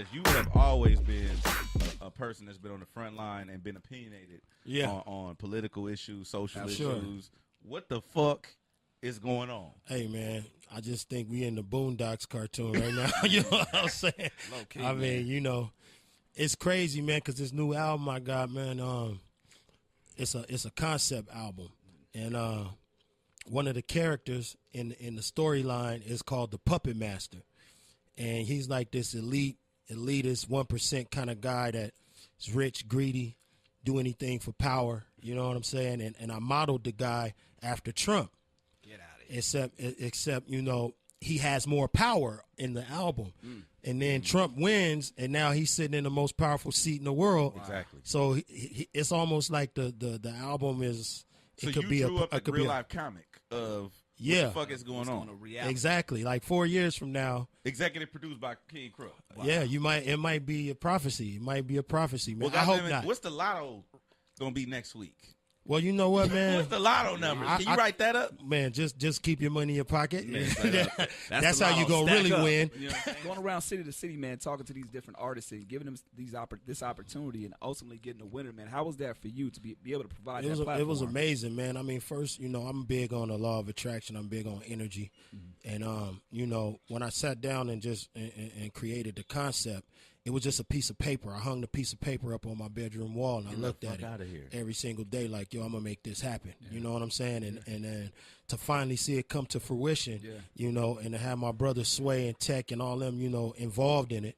Bliss, you have always been a person that's been on the front line and been opinionated on political issues, social issues. What the fuck is going on? Hey, man, I just think we in the Boondocks cartoon right now. You know what I'm saying? I mean, you know, it's crazy, man, because this new album I got, man, it's a concept album. And one of the characters in the storyline is called the Puppet Master. And he's like this elitist, 1% kind of guy that's rich, greedy, do anything for power. You know what I'm saying? And I modeled the guy after Trump. Get out of here. Except, you know, he has more power in the album. And then Trump wins, and now he's sitting in the most powerful seat in the world. Exactly. So it's almost like the album is. So it could you be drew a, up a real life comic of what the fuck is going on. Exactly. Like 4 years from now. Executive produced by King Crook. Wow. Yeah, it might be a prophecy. It might be a prophecy, man. Well, I hope not. What's the lotto gonna be next week? Well, you know what, man? What's the lotto number? Can you write that up? Man, just keep your money in your pocket. That's how you gonna really win. You know, going around city to city, man, talking to these different artists and giving them this opportunity and ultimately getting a winner, man. How was that for you to be able to provide that platform? It was amazing, man. I mean, first, you know, I'm big on the law of attraction. I'm big on energy. And, you know, when I sat down and just and created the concept, it was just a piece of paper. I hung the piece of paper up on my bedroom wall, and I looked at it every single day like, yo, I'm going to make this happen. Yeah. You know what I'm saying? And then to finally see it come to fruition, you know, and to have my brother Sway and Tech and all them, you know, involved in it.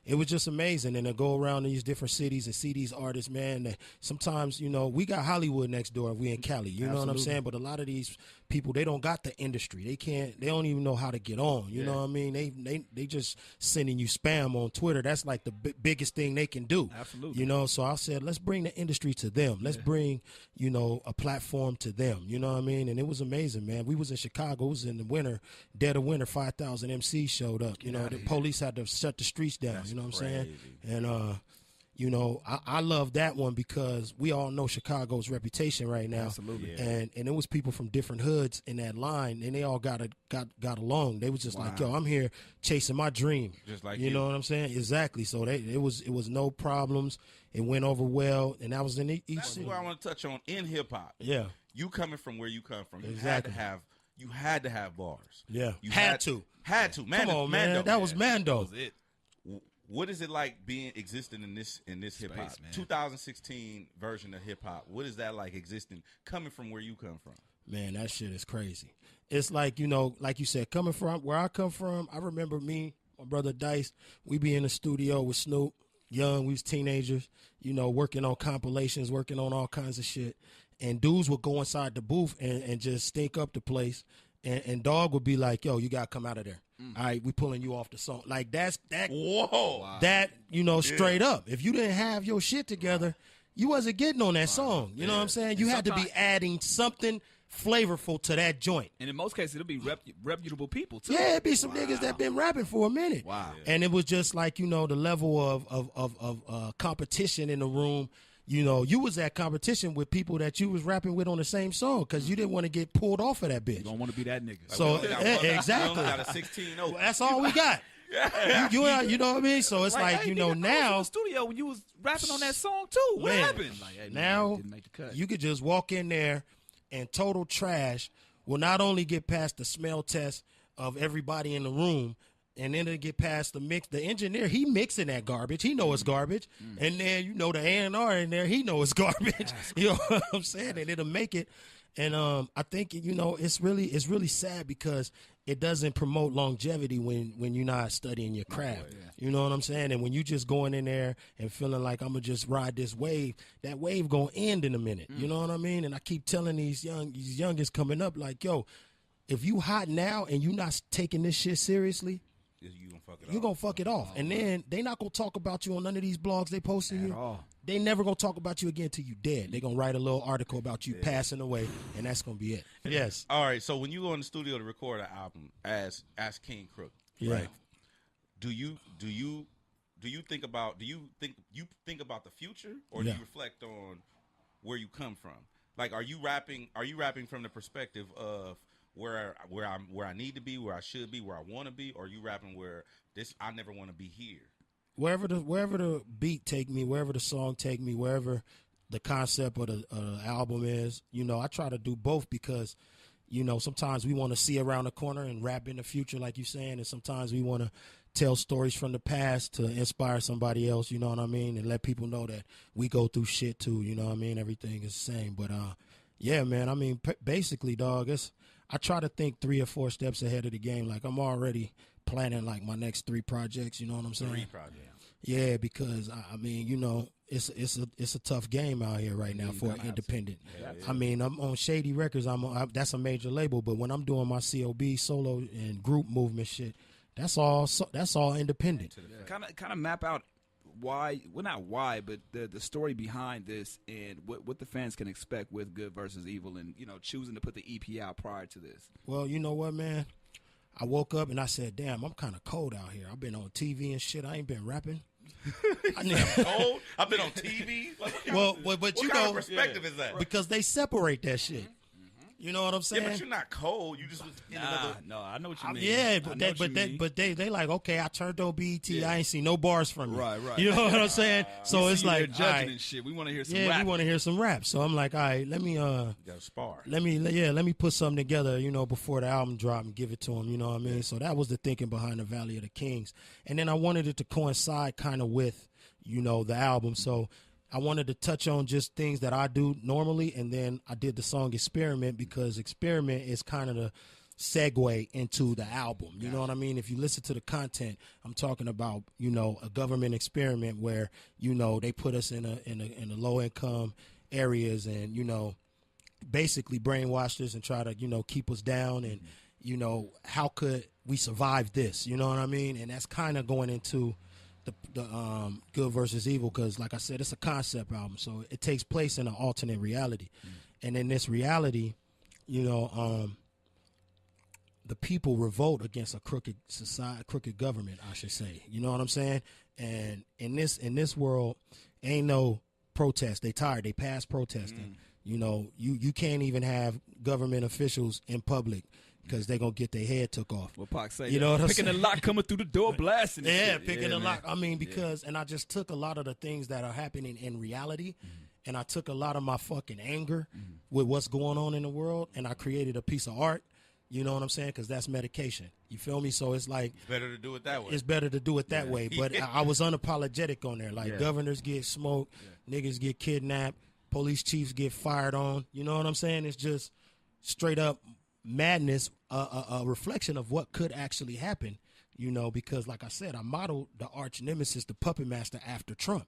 It was just amazing. And to go around these different cities and see these artists, man, sometimes, you know, we got Hollywood next door. We in Cali, you know what I'm saying? But a lot of these people, they don't got the industry. They don't even know how to get on. You know what I mean? They just sending you spam on Twitter. That's like the biggest thing they can do. Absolutely. You know, so I said, let's bring the industry to them. Let's bring, you know, a platform to them. You know what I mean? And it was amazing, man. We was in Chicago. It was in the winter, dead of winter. 5,000 Emcees showed up. You know, the police had to shut the streets down. You know what I'm saying? And, you know, I love that one because we all know Chicago's reputation right now. Absolutely. And it was people from different hoods in that line, and they all got along. They was just like, yo, I'm here chasing my dream. Just like you know what I'm saying? Exactly. So it was no problems. It went over well, and that was in each That's city. what I want to touch on in hip hop. Yeah. You coming from where you come from, you Exactly. had to have bars. Yeah. You had to. Come on, man. That was Mando. That was it. What is it like existing in this hip hop? 2016 version of hip hop. What is that like existing coming from where you come from? Man, that shit is crazy. It's like, you know, like you said, coming from where I come from, I remember me, my brother Dice, we be in the studio with Snoop, young, we was teenagers, you know, working on compilations, working on all kinds of shit. And dudes would go inside the booth and just stink up the place. And Dog would be like, yo, you got to come out of there. All right, we pulling you off the song. Like, that. Whoa. Wow. That, you know, straight up. If you didn't have your shit together, you wasn't getting on that song. You know what I'm saying? You had to be adding something flavorful to that joint. And in most cases, it'll be reputable people, too. Yeah, it'd be some niggas that been rapping for a minute. Wow. And it was just like, you know, the level of competition in the room. You know, you was at competition with people that you was rapping with on the same song because you didn't want to get pulled off of that bitch. You don't want to be that nigga. So, exactly. We only got a 16-0. Well, that's all we got. You know what I mean? So it's like, you know, now. I was in the studio when you was rapping on that song, too. What happened? Like, hey, now, didn't make the cut. You could just walk in there and total trash will not only get past the smell test of everybody in the room, and then it'll get past the mix. The engineer, he mixing that garbage. He know it's garbage. And then, you know, the A&R in there, he know it's garbage. You know what I'm saying? And it'll make it. And I think, you know, it's really sad because it doesn't promote longevity when you're not studying your craft. You know what I'm saying? And when you just going in there and feeling like I'm going to just ride this wave, that wave going to end in a minute. You know what I mean? And I keep telling these youngest coming up like, yo, if you hot now and you not taking this shit seriously, you're going to fuck it off. And then they not going to talk about you on none of these blogs they posting you. All. They never going to talk about you again till you dead. They going to write a little article about you passing away, and that's going to be it. Yes. All right, so when you go in the studio to record an album as King Crook, right? Do you think about the future, or do you reflect on where you come from? Like, are you rapping from the perspective of where I need to be, where I should be, where I want to be, or are you rapping where I never want to be here? wherever the beat take me, wherever the song take me, wherever the concept of the album is, you know, I try to do both because, you know, sometimes we want to see around the corner and rap in the future, like you're saying, and sometimes we want to tell stories from the past to inspire somebody else, you know what I mean, and let people know that we go through shit too, you know what I mean, everything is the same. But, yeah, man, I mean, basically, dog, I try to think 3 or 4 steps ahead of the game. Like, I'm already planning, like, my next 3 projects, you know what I'm saying? 3 projects. Yeah, because, I mean, you know, it's a tough game out here right now for an independent. Yeah. I mean, I'm on Shady Records. That's a major label, but when I'm doing my COB solo and group movement shit, that's all independent. Kind of map out why, well, not why, but the story behind this and what the fans can expect with Good versus Evil, and, you know, choosing to put the EP out prior to this. Well, you know what, man? I woke up and I said, damn, I'm kind of cold out here. I've been on TV and shit. I ain't been rapping. Cold? I've been on TV. Like, but what you kind know, of perspective is that? because they separate that shit. You know what I'm saying? Yeah, but you're not cold. You just was in another. No, I know what you mean. Yeah, but they like, okay, I turned on BET. I ain't seen no bars from you. Right. You know what I'm saying? So it's like, judging all right, and shit. We want to hear some yeah, rap. we want to hear some rap. So I'm like, all right, let me You got to spar. let me put something together, you know, before the album drop and give it to them. You know what I mean? So that was the thinking behind the Valley of the Kings, and then I wanted it to coincide kind of with, you know, the album. So I wanted to touch on just things that I do normally, and then I did the song Experiment because Experiment is kind of the segue into the album. You know what I mean? If you listen to the content, I'm talking about, you know, a government experiment where, you know, they put us in a low income areas and, you know, basically brainwashed us and try to, you know, keep us down, and, you know, how could we survive this? You know what I mean? And that's kind of going into the Good versus Evil, because like I said, it's a concept album, so it takes place in an alternate reality. And in this reality, you know, the people revolt against a crooked society, crooked government, I should say. You know what I'm saying? And in this world, ain't no protest. They tired. They past protesting. You know, you can't even have government officials in public because they're going to get their head took off. What Pac say? You know what I'm picking saying? the lock, coming through the door, blasting. Yeah, shit. picking Yeah, a man. lock. I mean, because, and I just took a lot of the things that are happening in reality, and I took a lot of my fucking anger with what's going on in the world, and I created a piece of art. You know what I'm saying? Because that's medication. You feel me? So it's like, It's better to do it that way. it's better to do it that way. But I was unapologetic on there. Like, Yeah. governors get smoked, niggas get kidnapped, police chiefs get fired on. You know what I'm saying? It's just straight up madness, a reflection of what could actually happen, you know, because like I said, I modeled the arch nemesis, the puppet master, after Trump.